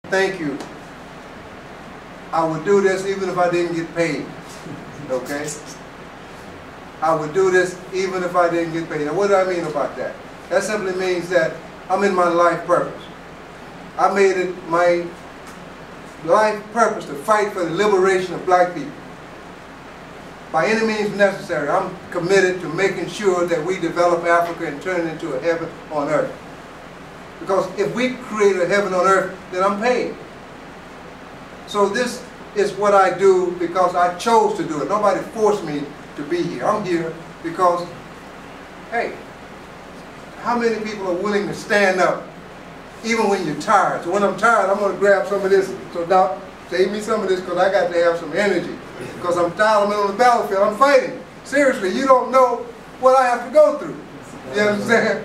Thank you. I would do this even if I didn't get paid. Okay? I would do this even if I didn't get paid. Now what do I mean about that? That simply means that I'm in my life purpose. I made it my life purpose to fight for the liberation of black people. By any means necessary, I'm committed to making sure that we develop Africa and turn it into a heaven on earth. Because if we create a heaven on earth, then I'm paid. So this is what I do because I chose to do it. Nobody forced me to be here. I'm here because, hey, how many people are willing to stand up even when you're tired? So when I'm tired, I'm going to grab some of this. So Doc, save me some of this because I got to have some energy. Because I'm tired, I'm on the battlefield, I'm fighting. Seriously, you don't know what I have to go through. You understand?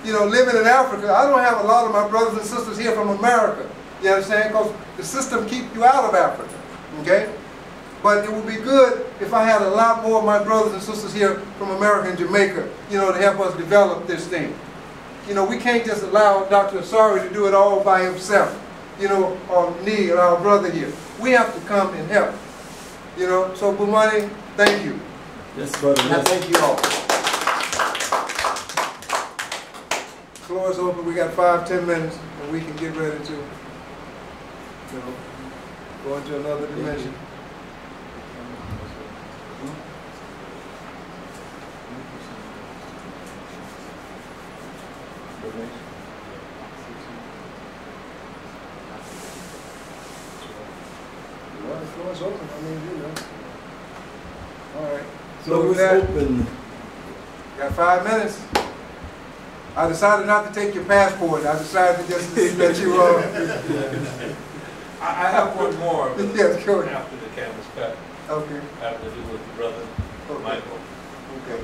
You know, living in Africa, I don't have a lot of my brothers and sisters here from America. You understand? Because the system keeps you out of Africa. Okay? But it would be good if I had a lot more of my brothers and sisters here from America and Jamaica, you know, to help us develop this thing. You know, we can't just allow Dr. Asari to do it all by himself, you know, or me or our brother here. We have to come and help. You know, so Bumani, thank you. Yes, brother. And thank you all. Floor is open. We got 5-10 minutes, and we can get ready to, you know, go into another dimension. Well, the floor is open. I mean, you know. All right. So with that, open. Got 5 minutes. I decided not to take your passport. I decided to just let you. I have one more. Yes, go ahead. After the canvas cut. Okay. Having to do with the brother, Okay. Michael. Okay.